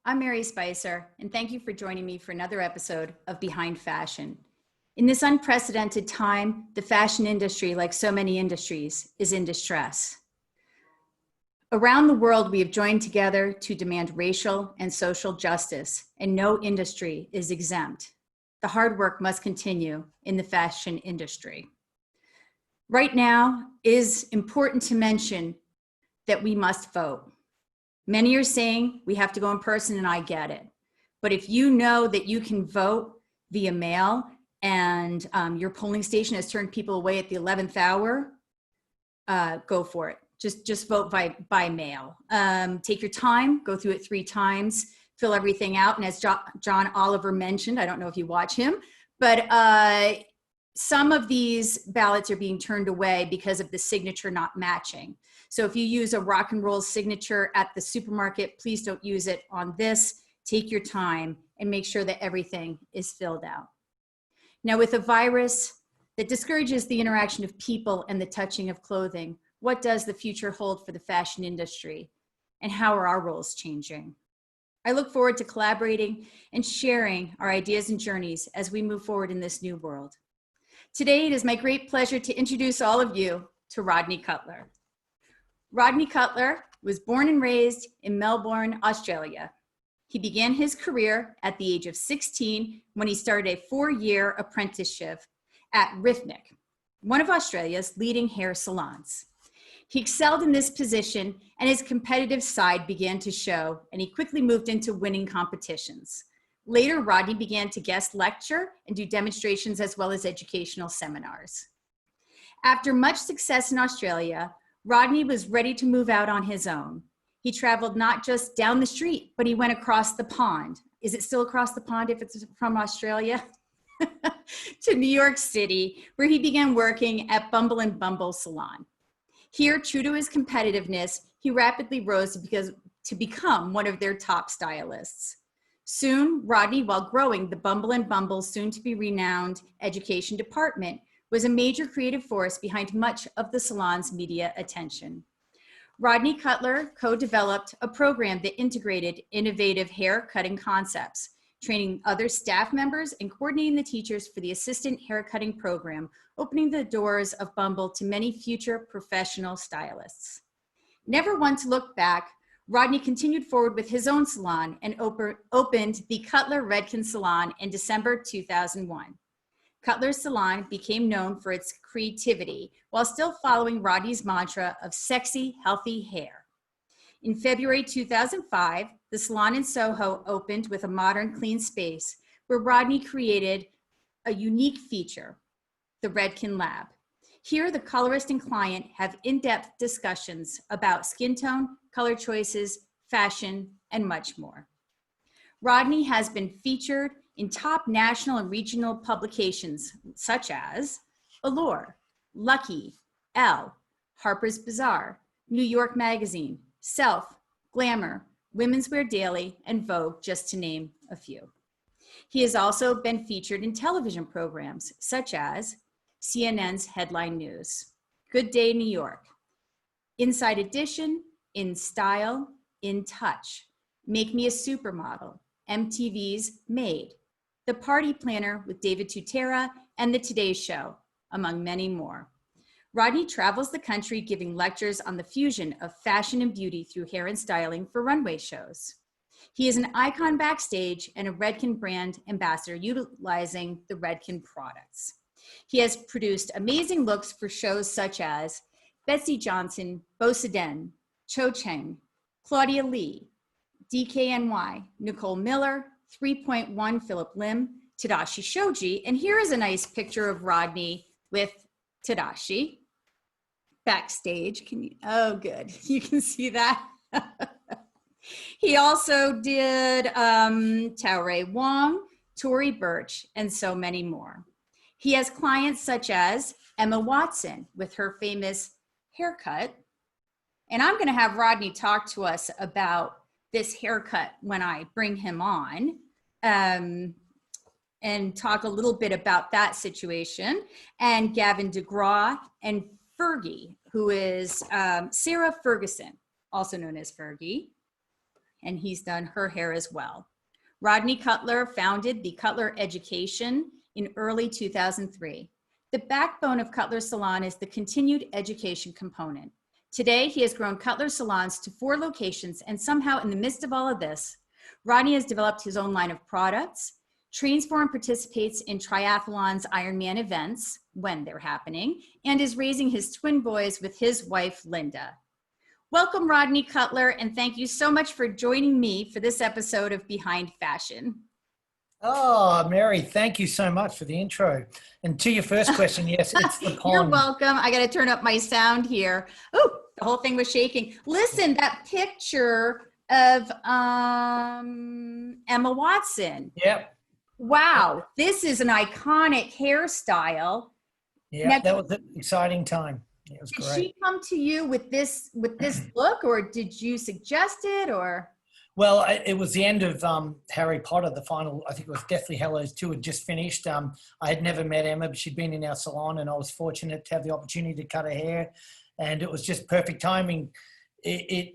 I'm Mary Spicer, and thank you for joining me for another episode of Behind Fashion. In this unprecedented time, the fashion industry, like so many industries, is in distress. Around the world, we have joined together to demand racial and social justice, and no industry is exempt. The hard work must continue in the fashion industry. Right now, it is important to mention that we must vote. Many are saying we have to go in person, and I get it. But if you know that you can vote via mail and your polling station has turned people away at the 11th hour, go for it. Just vote by mail. Take your time, go through it 3 times, fill everything out. And as John Oliver mentioned, I don't know if you watch him, but some of these ballots are being turned away because of the signature not matching. So if you use a rock and roll signature at the supermarket, please don't use it on this. Take your time and make sure that everything is filled out. Now, with a virus that discourages the interaction of people and the touching of clothing, what does the future hold for the fashion industry? And how are our roles changing? I look forward to collaborating and sharing our ideas and journeys as we move forward in this new world. Today, it is my great pleasure to introduce all of you to Rodney Cutler. Rodney Cutler was born and raised in Melbourne, Australia. He began his career at the age of 16 when he started a 4-year apprenticeship at Rithnick, one of Australia's leading hair salons. He excelled in this position and his competitive side began to show, and he quickly moved into winning competitions. Later, Rodney began to guest lecture and do demonstrations as well as educational seminars. After much success in Australia, Rodney was ready to move out on his own. He traveled not just down the street, but he went across the pond. Is it still across the pond if it's from Australia? To New York City, where he began working at Bumble and Bumble Salon. Here, true to his competitiveness, he rapidly rose to become one of their top stylists. Soon, Rodney, while growing the Bumble and Bumble soon-to-be renowned education department, was a major creative force behind much of the salon's media attention. Rodney Cutler co-developed a program that integrated innovative hair cutting concepts, training other staff members and coordinating the teachers for the assistant hair cutting program, opening the doors of Bumble to many future professional stylists. Never one to look back, Rodney continued forward with his own salon and opened the Cutler Redken Salon in December 2001. Cutler Salon became known for its creativity while still following Rodney's mantra of sexy, healthy hair. In February 2005, the salon in Soho opened with a modern, clean space where Rodney created a unique feature, the Redken Lab. Here, the colorist and client have in-depth discussions about skin tone, color choices, fashion, and much more. Rodney has been featured in top national and regional publications such as Allure, Lucky, Elle, Harper's Bazaar, New York Magazine, Self, Glamour, Women's Wear Daily, and Vogue, just to name a few. He has also been featured in television programs such as CNN's Headline News, Good Day New York, Inside Edition, In Style, In Touch, Make Me a Supermodel, MTV's Made, The Party Planner with David Tutera, and The Today Show, among many more. Rodney travels the country giving lectures on the fusion of fashion and beauty through hair and styling for runway shows. He is an icon backstage and a Redken brand ambassador utilizing the Redken products. He has produced amazing looks for shows such as Betsy Johnson, Bo Sedan, Cho Cheng, Claudia Lee, DKNY, Nicole Miller, 3.1 Philip Lim, Tadashi Shoji, and here is a nice picture of Rodney with Tadashi backstage. Oh, good. You can see that. He also did Taoré Wong, Tory Burch, and so many more. He has clients such as Emma Watson with her famous haircut. And I'm going to have Rodney talk to us about this haircut when I bring him on and talk a little bit about that situation. And Gavin DeGraw and Fergie, who is Sarah Ferguson, also known as Fergie. and he's done her hair as well. Rodney Cutler founded the Cutler Education in early 2003. The backbone of Cutler Salon is the continued education component. Today, he has grown Cutler Salons to 4 locations, and somehow in the midst of all of this, Rodney has developed his own line of products, trains for and participates in triathlons, Ironman events when they're happening, and is raising his twin boys with his wife, Linda. Welcome, Rodney Cutler, and thank you so much for joining me for this episode of Behind Fashion. Oh, Mary, thank you so much for the intro. And to your first question, yes, it's the pond. You're welcome. I got to turn up my sound here. Oh, the whole thing was shaking. Listen, that picture of Emma Watson. Yep. Wow, this is an iconic hairstyle. Yeah, now, that was an exciting time. It was did great. She come to you with this look, or did you suggest it, or? Well, it was the end of Harry Potter, the final, I think it was Deathly Hallows 2 had just finished. I had never met Emma, but she'd been in our salon, and I was fortunate to have the opportunity to cut her hair, and it was just perfect timing.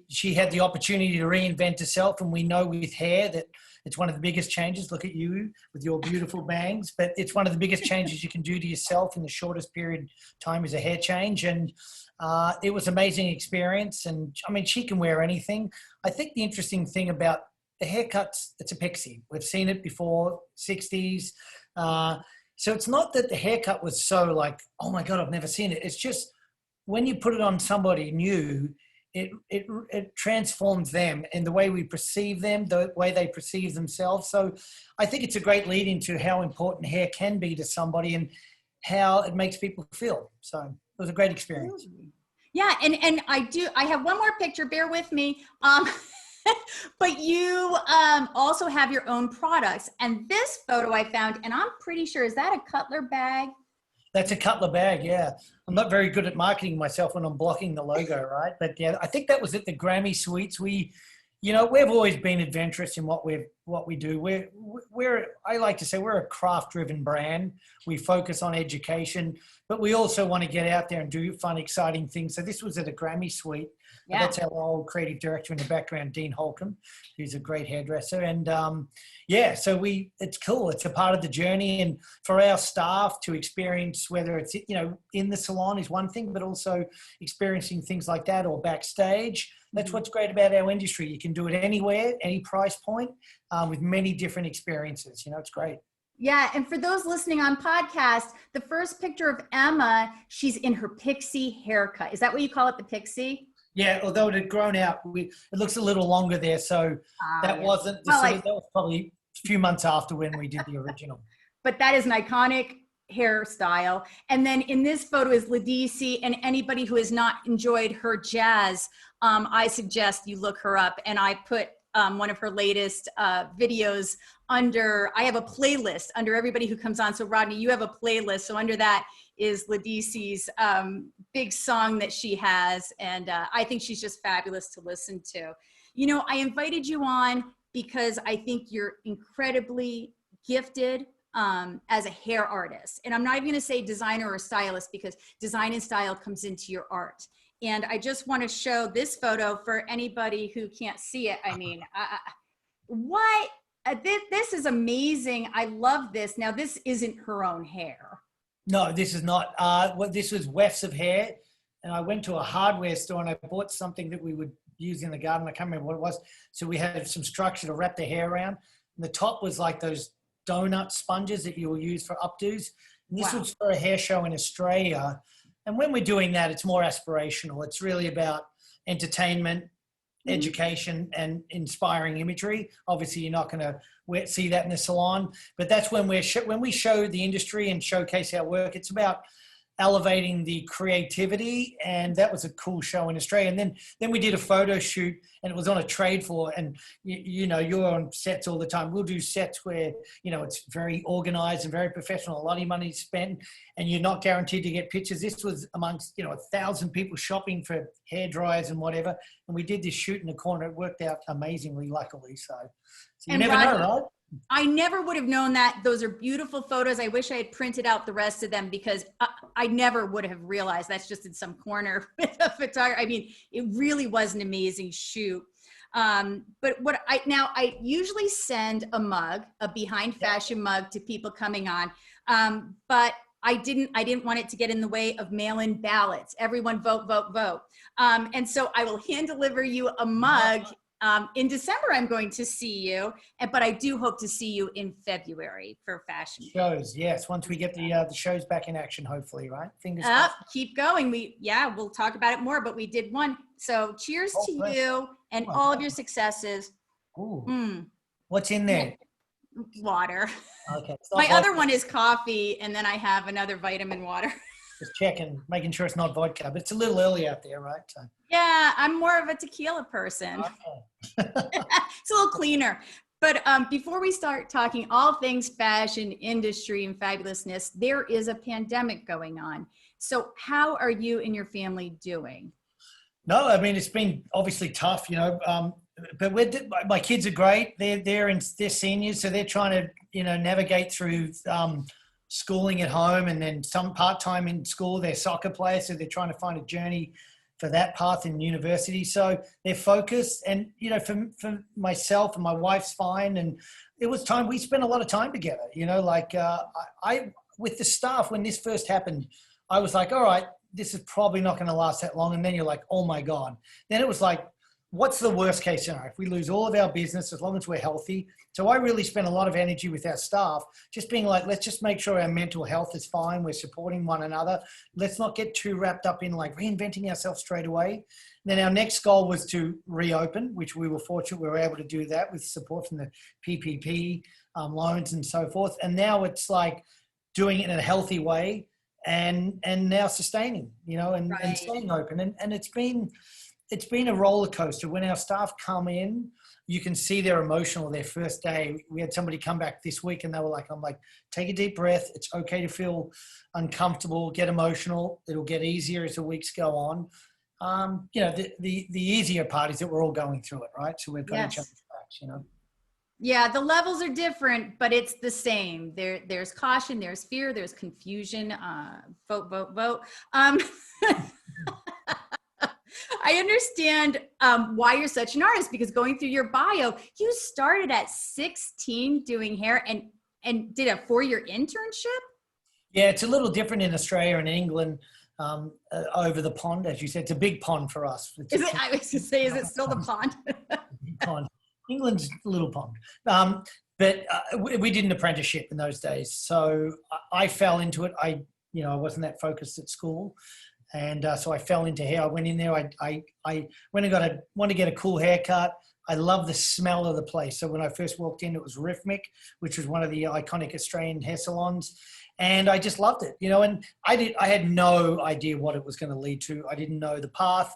She had the opportunity to reinvent herself, and we know with hair that it's one of the biggest changes. Look at you with your beautiful bangs, but it's one of the biggest changes you can do to yourself in the shortest period of time is a hair change. And it was an amazing experience. And I mean, she can wear anything. I think the interesting thing about the haircuts, it's a pixie. We've seen it before, 60s. So it's not that the haircut was so like, oh my God, I've never seen it. It's just when you put it on somebody new, it transforms them and the way we perceive them, the way they perceive themselves. So I think it's a great lead into how important hair can be to somebody and how it makes people feel. So it was a great experience. Yeah, and I have one more picture, bear with me. But you also have your own products. And this photo I found, and I'm pretty sure, is that a Cutler bag? That's a Cutler bag, yeah. I'm not very good at marketing myself when I'm blocking the logo, right? But yeah, I think that was at the Grammy Suites. We've always been adventurous in what we do. I like to say we're a craft-driven brand. We focus on education, but we also want to get out there and do fun, exciting things. So this was at a Grammy Suite. Yeah. That's our old creative director in the background, Dean Holcomb, who's a great hairdresser. And so it's cool. It's a part of the journey. And for our staff to experience, whether it's, in the salon is one thing, but also experiencing things like that or backstage. That's what's great about our industry. You can do it anywhere, any price point, with many different experiences. It's great. Yeah, and for those listening on podcast, the first picture of Emma, she's in her pixie haircut. Is that what you call it, the pixie? Yeah, although it had grown out, it looks a little longer there. So that wasn't, that was probably a few months after when we did the original. But that is an iconic hairstyle. And then in this photo is Ladisi, and anybody who has not enjoyed her jazz, I suggest you look her up. And I put one of her latest videos under, I have a playlist under everybody who comes on. So Rodney, you have a playlist. So under that is Ladisi's big song that she has. And I think she's just fabulous to listen to. I invited you on because I think you're incredibly gifted as a hair artist. And I'm not even going to say designer or stylist because design and style comes into your art. And I just want to show this photo for anybody who can't see it. I mean, this is amazing. I love this. Now, this isn't her own hair. No, this is not. This was wefts of hair. And I went to a hardware store and I bought something that we would use in the garden. I can't remember what it was. So we had some structure to wrap the hair around. And the top was like those donut sponges that you will use for updos. And this was for a hair show in Australia. And when we're doing that, it's more aspirational. It's really about entertainment, education, and inspiring imagery. Obviously, you're not going to see that in the salon, but that's when we show the industry and showcase our work. It's about elevating the creativity, and that was a cool show in Australia. And then we did a photo shoot, and it was on a trade floor. And you're on sets all the time. We'll do sets where it's very organized and very professional. A lot of your money spent, and you're not guaranteed to get pictures. This was amongst 1,000 people shopping for hair dryers and whatever. And we did this shoot in the corner. It worked out amazingly, luckily. So you never know, right? I never would have known that. Those are beautiful photos. I wish I had printed out the rest of them because I never would have realized that's just in some corner with a photographer. I mean, it really was an amazing shoot. But I usually send a mug, a behind fashion mug to people coming on. But I didn't want it to get in the way of mail-in ballots. Everyone vote, vote, vote. And so I will hand deliver you a mug. In December, I'm going to see you, but I do hope to see you in February for fashion shows. Yes, once we get the shows back in action, hopefully, right? Fingers crossed. Keep going. We'll talk about it more, but we did one. So cheers to you and all of your successes. Ooh. What's in there? Water. Okay. My other one is coffee, and then I have another vitamin water. Just checking, making sure it's not vodka, but it's a little early out there, right? So. Yeah, I'm more of a tequila person. Okay. It's a little cleaner. But before we start talking all things fashion, industry, and fabulousness, there is a pandemic going on. So how are you and your family doing? No, I mean, it's been obviously tough, but my kids are great. They're seniors, so they're trying to, navigate through schooling at home and then some part-time in school. They're soccer players, so they're trying to find a journey for that path in university. So they're focused, and for myself and my wife's fine. And it was time, we spent a lot of time together, I with the staff, when this first happened, I was like, all right, this is probably not going to last that long. And then you're like, oh my God. Then it was like, what's the worst case scenario? If we lose all of our business, as long as we're healthy. So I really spent a lot of energy with our staff, just being like, let's just make sure our mental health is fine. We're supporting one another. Let's not get too wrapped up in like reinventing ourselves straight away. Then our next goal was to reopen, which we were fortunate we were able to do that with support from the PPP loans and so forth. And now it's like doing it in a healthy way and now sustaining, and staying open. And it's been a roller coaster. When our staff come in, you can see they're emotional their first day. We had somebody come back this week and they were like, I'm like, take a deep breath. It's okay to feel uncomfortable, get emotional. It'll get easier as the weeks go on. The easier part is that we're all going through it, right? So we've got each other's backs, Yeah, the levels are different, but it's the same. There's caution, there's fear, there's confusion. Vote, vote, vote. I understand why you're such an artist, because going through your bio, you started at 16 doing hair and did a 4-year internship. Yeah, it's a little different in Australia and England over the pond, as you said. It's a big pond for us. I was going to say, is it still the pond? Big pond. England's a little pond. But we did an apprenticeship in those days. So I fell into it. I wasn't that focused at school. And so I fell into hair. I went in there. I went and wanted to get a cool haircut. I love the smell of the place. So when I first walked in, it was Rhythmic, which was one of the iconic Australian hair salons. And I just loved it, and I had no idea what it was going to lead to. I didn't know the path.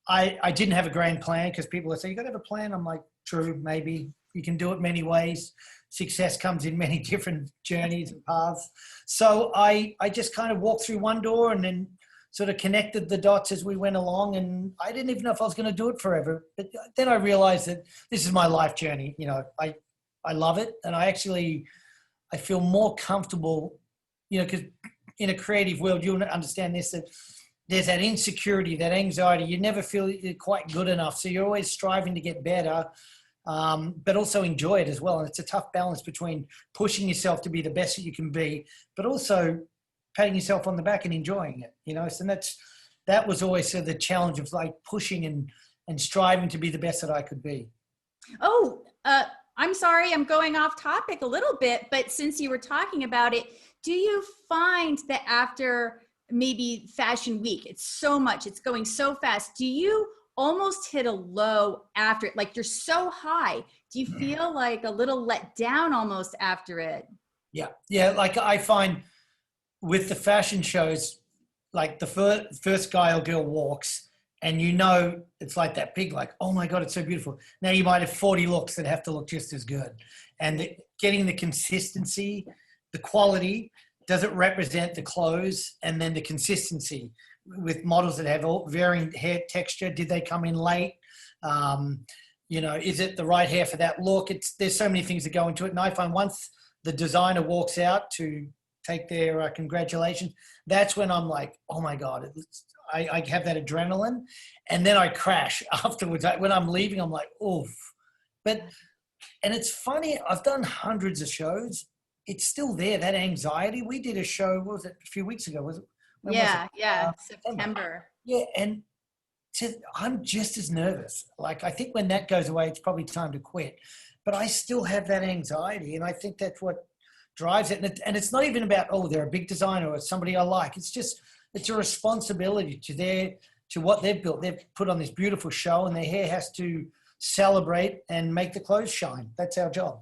I didn't have a grand plan, because people would say, you got to have a plan. I'm like, true, maybe. You can do it many ways. Success comes in many different journeys and paths. So I just kind of walked through one door and then sort of connected the dots as we went along, and I didn't even know if I was going to do it forever. But then I realized that this is my life journey. I love it, and I feel more comfortable, because in a creative world, you'll understand this, that there's that insecurity, that anxiety. You never feel you're quite good enough, so you're always striving to get better, but also enjoy it as well. And it's a tough balance between pushing yourself to be the best that you can be, but also patting yourself on the back and enjoying it, So that was always sort of the challenge of like pushing and striving to be the best that I could be. Oh, I'm sorry, I'm going off topic a little bit, but since you were talking about it, do you find that after maybe Fashion Week, it's going so fast, do you almost hit a low after it? Like you're so high. Do you feel like a little let down almost after it? Yeah. Like I find with the fashion shows, like the first guy or girl walks and it's like that pig, like, oh my God, it's so beautiful. Now you might have 40 looks that have to look just as good. And getting the consistency, the quality, does it represent the clothes, and then the consistency with models that have all varying hair texture. Did they come in late? Is it the right hair for that look? There's so many things that go into it. And I find once the designer walks out to take their congratulations, that's when I'm like, oh my God, I have that adrenaline, and then I crash afterwards. When I'm leaving, I'm like, oof. And it's funny, I've done hundreds of shows. It's still there, that anxiety. We did a show, what was it, a few weeks ago? Was it? When was it? Yeah, September. Yeah, and I'm just as nervous. Like, I think when that goes away, it's probably time to quit. But I still have that anxiety, and I think that's what drives it. And it's not even about, oh, they're a big designer or somebody I like. It's just, it's a responsibility to what they've built. They've put on this beautiful show, and their hair has to celebrate and make the clothes shine. That's our job.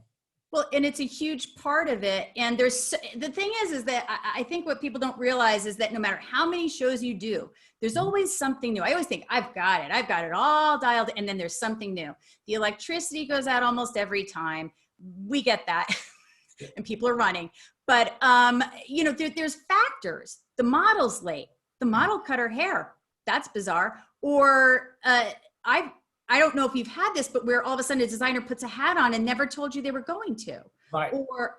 Well, and it's a huge part of it. And the thing is that I think what people don't realize is that no matter how many shows you do, there's always something new. I always think I've got it all dialed. And then there's something new. The electricity goes out almost every time. We get that. And people are running. But, there's factors. The model's late. The model cut her hair. That's bizarre. Or I don't know if you've had this, but where all of a sudden a designer puts a hat on and never told you they were going to. Right. Or,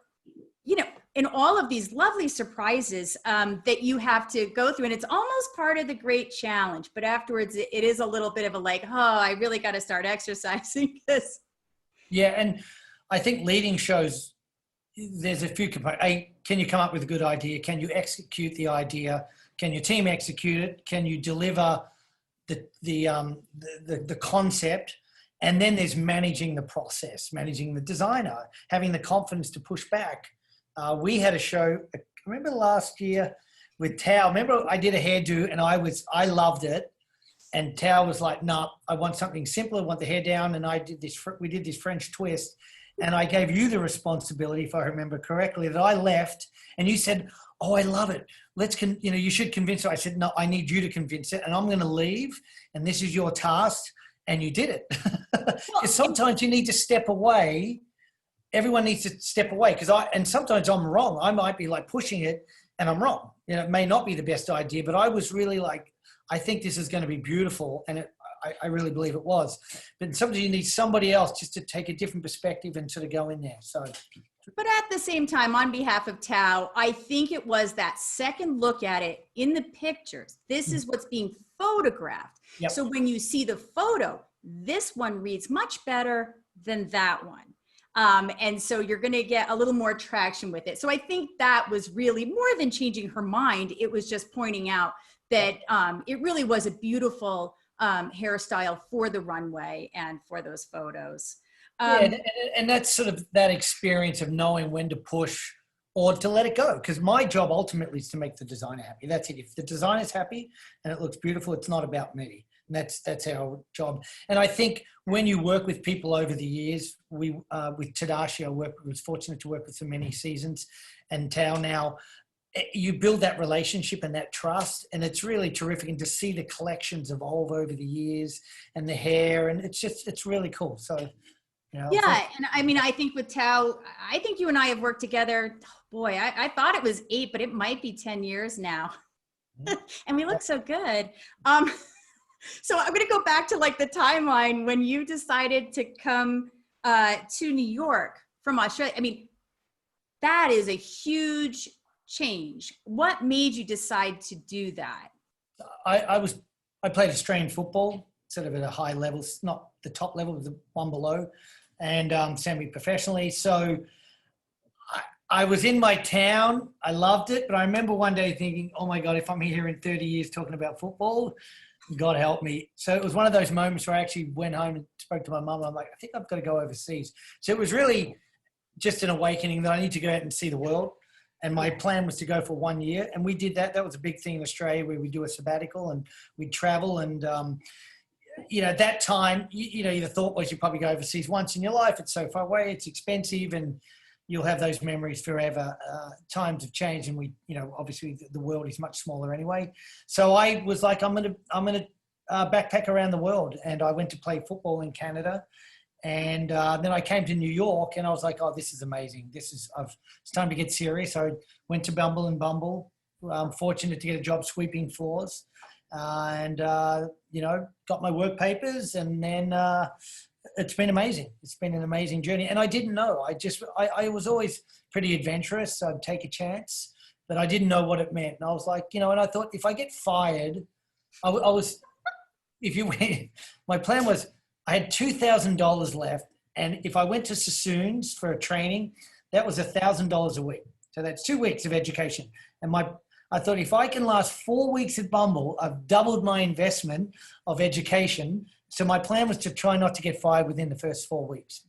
in all of these lovely surprises that you have to go through. And it's almost part of the great challenge. But afterwards, it is a little bit of a like, oh, I really got to start exercising this. Yeah, and I think leading shows, there's a few components. Can you come up with a good idea? Can you execute the idea? Can your team execute it? Can you deliver the concept? And then there's managing the process, managing the designer, having the confidence to push back. We had a show, I remember last year with Tao. Remember I did a hairdo and I loved it. And Tao was like, no, I want something simpler. I want the hair down. And we did this French twist. And I gave you the responsibility, if I remember correctly, that I left. And you said, oh, I love it. You should convince her. I said, no, I need you to convince it. And I'm going to leave. And this is your task. And you did it. Because sometimes you need to step away. Everyone needs to step away. And sometimes I'm wrong. I might be like pushing it and I'm wrong. It may not be the best idea, but I was really like, I think this is going to be beautiful. And I really believe it was. But sometimes you need somebody else just to take a different perspective and sort of go in there. So, but at the same time, on behalf of Tao, I think it was that second look at it in the pictures. This is what's being photographed. Yep. So when you see the photo, this one reads much better than that one. And so you're going to get a little more traction with it. So I think that was really more than changing her mind. It was just pointing out that it really was a beautiful hairstyle for the runway and for those photos. And that's sort of that experience of knowing when to push or to let it go. Because my job ultimately is to make the designer happy. That's it. If the designer's happy and it looks beautiful, it's not about me. And that's our job. And I think when you work with people over the years, with Tadashi, I was fortunate to work with for many seasons, and Tao now, you build that relationship and that trust, and it's really terrific. And to see the collections evolve over the years and the hair, and it's really cool. So, yeah. And I mean, I think with Tao, I think you and I have worked together. Boy, I thought it was 8, but it might be 10 years now. And we look so good. So I'm going to go back to like the timeline when you decided to come to New York from Australia. I mean, that is a huge change. What made you decide to do that? I played Australian football, sort of at a high level, not the top level, but the one below, and semi-professionally. So I was in my town. I loved it, but I remember one day thinking, oh my God, if I'm here in 30 years talking about football, God help me. So it was one of those moments where I actually went home and spoke to my mum. I'm like, I think I've got to go overseas. So it was really just an awakening that I need to go out and see the world. And my plan was to go for 1 year. And we did that. That was a big thing in Australia, where we do a sabbatical and we'd travel. And, that time, the thought was you probably go overseas once in your life. It's so far away. It's expensive. And you'll have those memories forever. Times have changed, and obviously the world is much smaller anyway. So I was like, I'm gonna backpack around the world, and I went to play football in Canada, and then I came to New York, and I was like, oh, this is amazing. It's time to get serious. I went to Bumble and Bumble. I'm fortunate to get a job sweeping floors, and got my work papers, and then. It's been amazing. It's been an amazing journey. And I didn't know. I was always pretty adventurous. I'd take a chance, but I didn't know what it meant. And I was like, and I thought, if I get fired, I was, if you went, my plan was I had $2,000 left. And if I went to Sassoon's for a training, that was $1,000 a week. So that's 2 weeks of education. And I thought if I can last 4 weeks at Bumble, I've doubled my investment of education. So my plan was to try not to get fired within the first 4 weeks.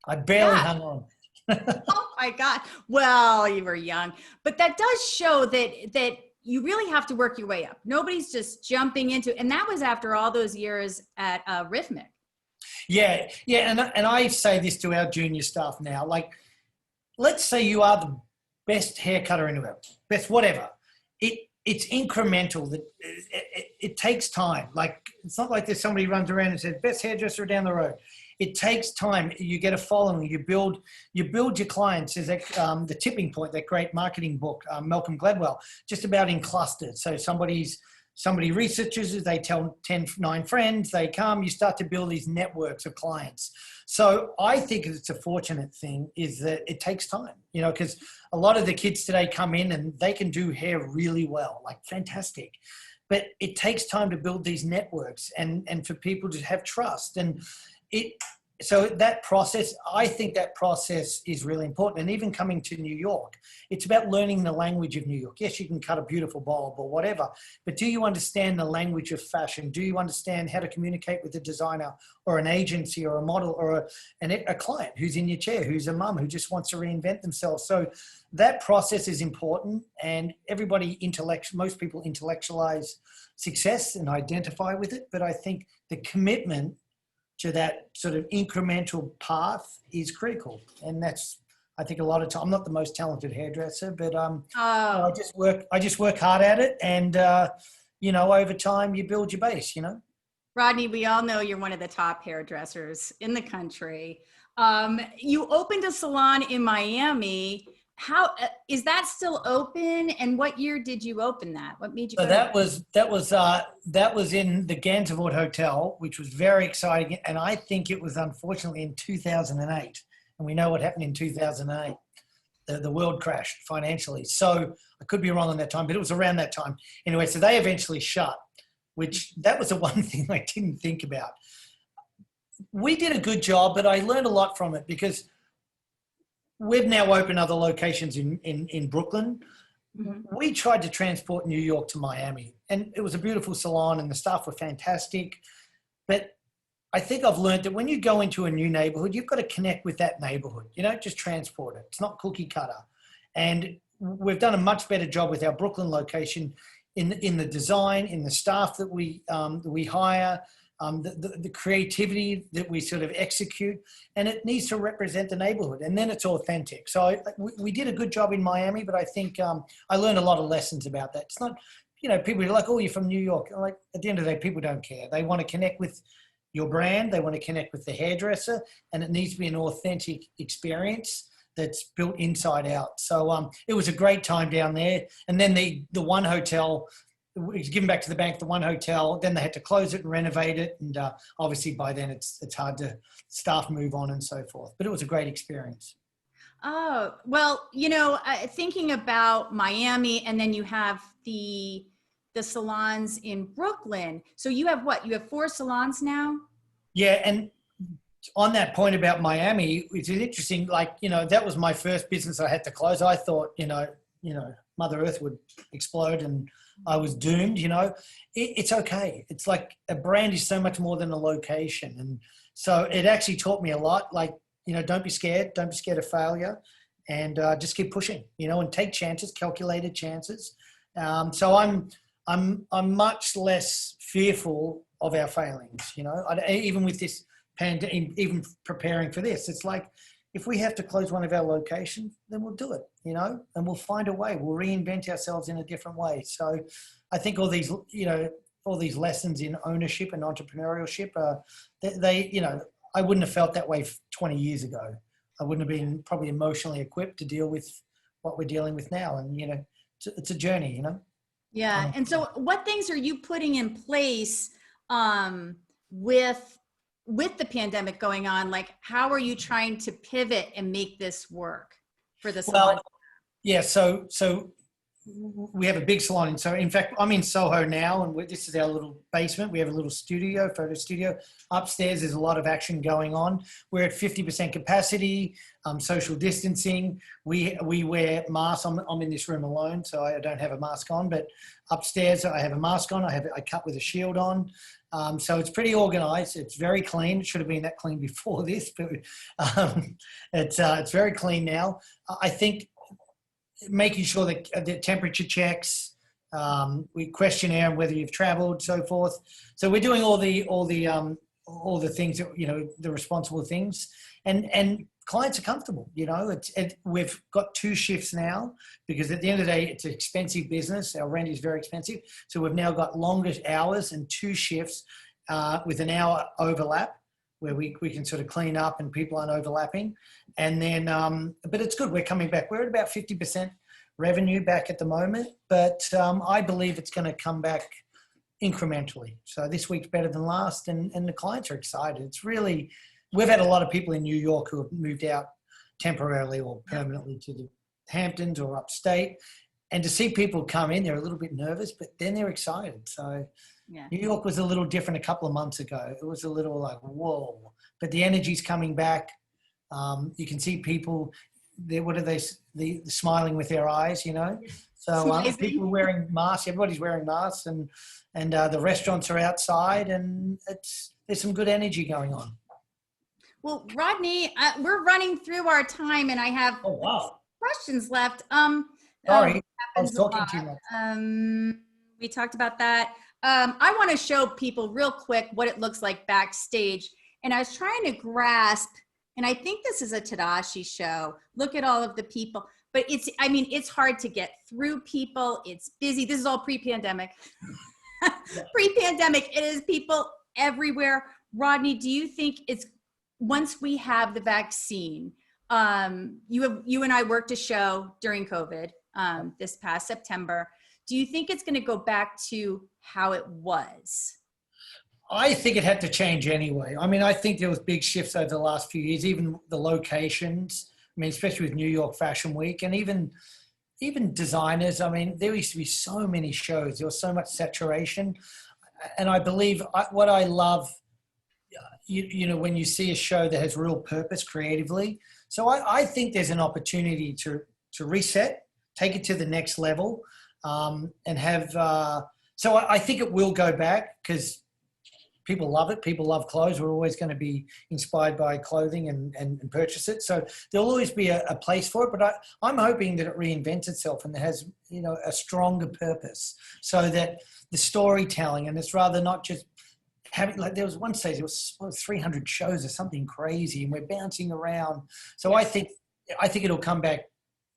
I barely hung on. Oh my God. Well, you were young, but that does show that you really have to work your way up. Nobody's just jumping into, and that was after all those years at Rhythmic. Yeah. And I say this to our junior staff now, like, let's say you are the best hair cutter in the world, best whatever. It's incremental. That it takes time. Like, it's not like there's somebody who runs around and says, best hairdresser down the road. It takes time. You get a following. You build your clients. There's the Tipping Point, that great marketing book, Malcolm Gladwell, just about in clusters. So somebody researches it, they tell 9 friends, they come, you start to build these networks of clients. So I think it's a fortunate thing is that it takes time, because a lot of the kids today come in and they can do hair really well, like fantastic. But it takes time to build these networks and for people to have trust. And so that process, I think that process is really important. And even coming to New York, it's about learning the language of New York. Yes, you can cut a beautiful bulb or whatever, but do you understand the language of fashion? Do you understand how to communicate with a designer or an agency or a model or a client who's in your chair, who's a mum who just wants to reinvent themselves? So that process is important, and most people intellectualize success and identify with it. But I think the commitment to that sort of incremental path is critical. And that's, I think, a lot of time. I'm not the most talented hairdresser, but I just work hard at it. And, over time you build your base, Rodney, we all know you're one of the top hairdressers in the country. You opened a salon in Miami. How is that still open? And what year did you open that? What made you? So that was in the Gansevoort Hotel, which was very exciting. And I think it was unfortunately in 2008. And we know what happened in 2008. The world crashed financially. So I could be wrong on that time, but it was around that time. Anyway, so they eventually shut, which that was the one thing I didn't think about. We did a good job, but I learned a lot from it because we've now opened other locations in Brooklyn. Mm-hmm. We tried to transport New York to Miami, and it was a beautiful salon and the staff were fantastic. But I think I've learned that when you go into a new neighborhood, you've got to connect with that neighborhood. You don't just transport it. It's not cookie cutter. And we've done a much better job with our Brooklyn location in the design, in the staff that we hire, the creativity that we sort of execute, and it needs to represent the neighborhood, and then it's authentic. So we did a good job in Miami, but I think I learned a lot of lessons about that. It's not, people are like, oh, you're from New York. Like, at the end of the day, people don't care. They want to connect with your brand. They want to connect with the hairdresser, and it needs to be an authentic experience that's built inside out. So it was a great time down there. And then the one hotel, it was given back to the bank, the one hotel, then they had to close it and renovate it. And obviously by then it's hard to staff move on and so forth, but it was a great experience. Oh, well, thinking about Miami, and then you have the salons in Brooklyn. So you have what? You have 4 salons now? Yeah. And on that point about Miami, which is interesting, that was my first business I had to close. I thought, Mother Earth would explode and I was doomed, It's okay. It's like a brand is so much more than a location. And so it actually taught me a lot. Don't be scared. Don't be scared of failure, and just keep pushing, and take chances, calculated chances. So I'm much less fearful of our failings, even with this pandemic, even preparing for this. It's like, if we have to close one of our locations, then we'll do it, and we'll find a way. We'll reinvent ourselves in a different way. So I think all these lessons in ownership and entrepreneurship, I wouldn't have felt that way 20 years ago. I wouldn't have been probably emotionally equipped to deal with what we're dealing with now. And, it's a journey, Yeah. And so what things are you putting in place with the pandemic going on? Like, how are you trying to pivot and make this work for the salon? Well, yeah. So we have a big salon. So in fact, I'm in Soho now, and this is our little basement. We have a little studio, photo studio. Upstairs, there's a lot of action going on. We're at 50% capacity, social distancing. We wear masks. I'm in this room alone, so I don't have a mask on. But upstairs, I have a mask on. I cut with a shield on. So it's pretty organized. It's very clean. It should have been that clean before this, but it's very clean now. I think making sure that the temperature checks, we questionnaire whether you've traveled, so forth. So we're doing all the things that, the responsible things, and clients are comfortable. We've got 2 shifts now, because at the end of the day, it's an expensive business. Our rent is very expensive. So we've now got longer hours and 2 shifts with an hour overlap, where we can sort of clean up and people aren't overlapping. And then, but it's good. We're coming back. We're at about 50% revenue back at the moment, but I believe it's going to come back incrementally. So this week's better than last, and the clients are excited. It's really, we've had a lot of people in New York who have moved out temporarily or permanently to the Hamptons or upstate. And to see people come in, they're a little bit nervous, but then they're excited. So yeah. New York was a little different a couple of months ago. It was a little like, whoa, but the energy's coming back. You can see people, they're smiling with their eyes, So people are wearing masks, everybody's wearing masks, and the restaurants are outside, and there's some good energy going on. Well, Rodney, we're running through our time, and I have questions left. Sorry, I was talking too much. We talked about that. I want to show people real quick what it looks like backstage. And I was trying to grasp, and I think this is a Tadashi show. Look at all of the people. But it's hard to get through people. It's busy. This is all pre-pandemic. Pre-pandemic, it is people everywhere. Rodney, do you think once we have the vaccine, you and I worked a show during COVID this past September. Do you think it's going to go back to how it was? I think it had to change anyway. I think there was big shifts over the last few years, even the locations. Especially with New York Fashion Week, and even designers. There used to be so many shows. There was so much saturation. And I believe what I love, when you see a show that has real purpose creatively. So I think there's an opportunity to reset, take it to the next level, and have, so I think it will go back, because people love it. People love clothes. We're always going to be inspired by clothing and purchase it. So there'll always be a place for it, but I'm hoping that it reinvents itself and it has, a stronger purpose, so that the storytelling, and it's rather not just having, like there was one stage, it was 300 shows or something crazy, and we're bouncing around. So I think it'll come back,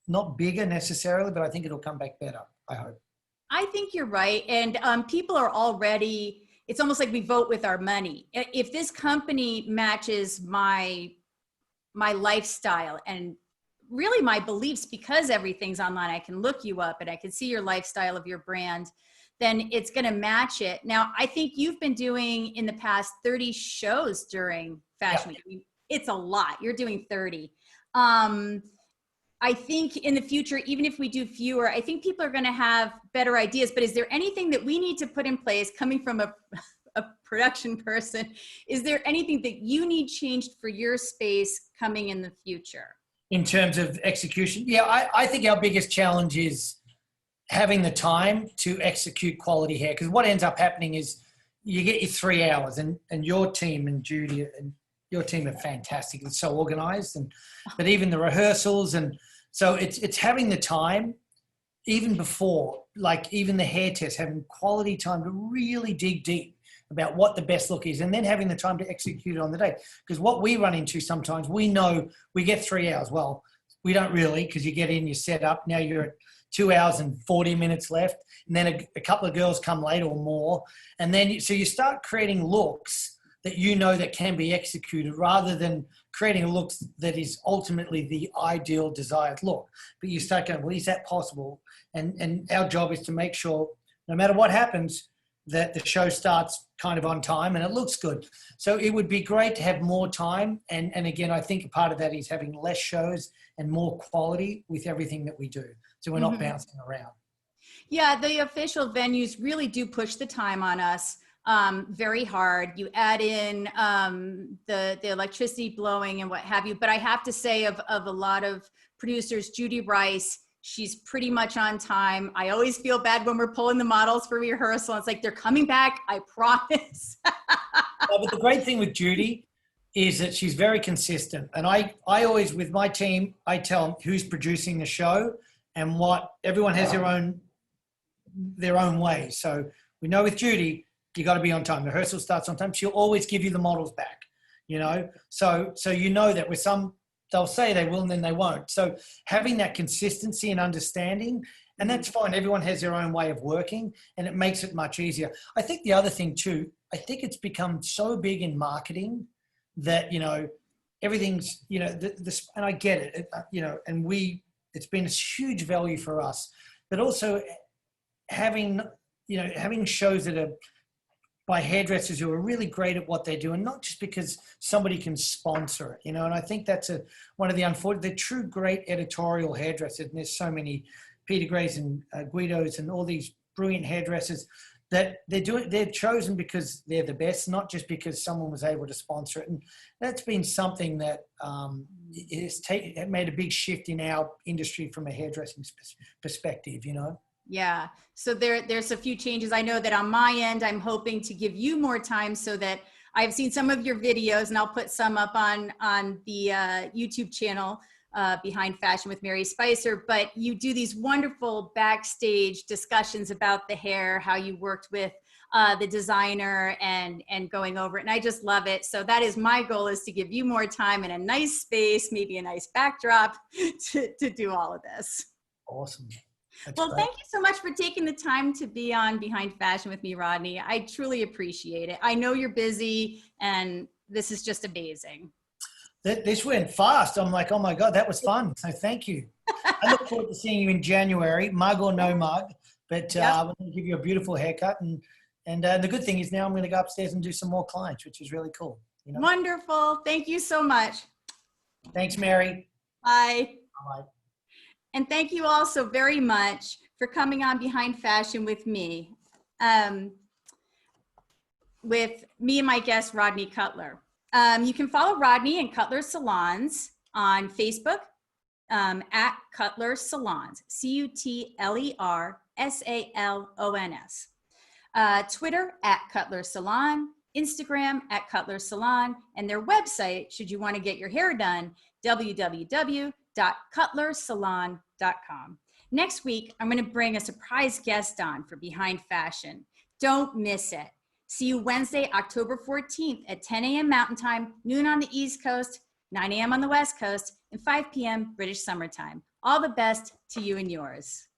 not bigger necessarily, but I think it'll come back better, I hope. I think you're right. And people are already, it's almost like we vote with our money. If this company matches my lifestyle and really my beliefs, because everything's online, I can look you up and I can see your lifestyle of your brand, then it's going to match it. Now, I think you've been doing in the past 30 shows during Fashion Week. It's a lot. You're doing 30. I think in the future, even if we do fewer, I think people are going to have better ideas. But is there anything that we need to put in place, coming from a production person? Is there anything that you need changed for your space coming in the future? In terms of execution? Yeah, I think our biggest challenge is having the time to execute quality hair. Because what ends up happening is you get your 3 hours, and your team and Judy and your team are fantastic. It's so organized, but even the rehearsals, and so it's having the time, even before, like even the hair test, having quality time to really dig deep about what the best look is, and then having the time to execute it on the day. Because what we run into sometimes, we know we get 3 hours. Well, we don't really, because you get in, you set up, now you're at 2 hours and 40 minutes left, and then a couple of girls come late or more, and then so you start creating looks that that can be executed, rather than creating a look that is ultimately the ideal desired look. But you start going, well, is that possible? And our job is to make sure, no matter what happens, that the show starts kind of on time and it looks good. So it would be great to have more time. And again, I think a part of that is having less shows and more quality with everything that we do. So we're not bouncing around. Yeah, the official venues really do push the time on us very hard. You add in the electricity blowing and what have you. But I have to say of a lot of producers, Judy Rice, she's pretty much on time. I always feel bad when we're pulling the models for rehearsal. It's like, they're coming back, I promise. But the great thing with Judy is that she's very consistent. And I always, with my team, I tell them who's producing the show and what everyone has their own way. So we know with Judy, you got to be on time. The rehearsal starts on time. She'll always give you the models back, you know? So you know that with some, they'll say they will and then they won't. So having that consistency and understanding, and that's fine. Everyone has their own way of working and it makes it much easier. I think the other thing too, I think it's become so big in marketing that, you know, everything's, you know, this, and I get it, you know, and it's been a huge value for us, but also having shows that are by hairdressers who are really great at what they do, and not just because somebody can sponsor it, you know. And I think that's one of the true great editorial hairdressers. And there's so many Peter Grays and Guidos and all these brilliant hairdressers that they're chosen because they're the best, not just because someone was able to sponsor it. And that's been something that it made a big shift in our industry from a hairdressing perspective, you know. Yeah. So there's a few changes. I know that on my end, I'm hoping to give you more time so that I've seen some of your videos, and I'll put some up on the YouTube channel, Behind Fashion with Mary Spicer. But you do these wonderful backstage discussions about the hair, how you worked with the designer and going over it. And I just love it. So that is my goal, is to give you more time and a nice space, maybe a nice backdrop to do all of this. Awesome. That's well, great. Thank you so much for taking the time to be on Behind Fashion with me, Rodney. I truly appreciate it. I know you're busy, and this is just amazing. This went fast. I'm like, oh my God, that was fun. So thank you. I look forward to seeing you in January, mug or no mug, but I'm going to give you a beautiful haircut. And the good thing is now I'm going to go upstairs and do some more clients, which is really cool. You know? Wonderful. Thank you so much. Thanks, Mary. Bye. Bye. And thank you all so very much for coming on Behind Fashion with me. With me and my guest, Rodney Cutler. You can follow Rodney and Cutler Salons on Facebook at Cutler Salons, CUTLERSALONS. Twitter at Cutler Salon, Instagram at Cutler Salon, and their website, should you want to get your hair done, www.cutlersalon.com. Next week, I'm going to bring a surprise guest on for Behind Fashion. Don't miss it. See you Wednesday, October 14th at 10 a.m. Mountain Time, noon on the East Coast, 9 a.m. on the West Coast, and 5 p.m. British Summer Time. All the best to you and yours.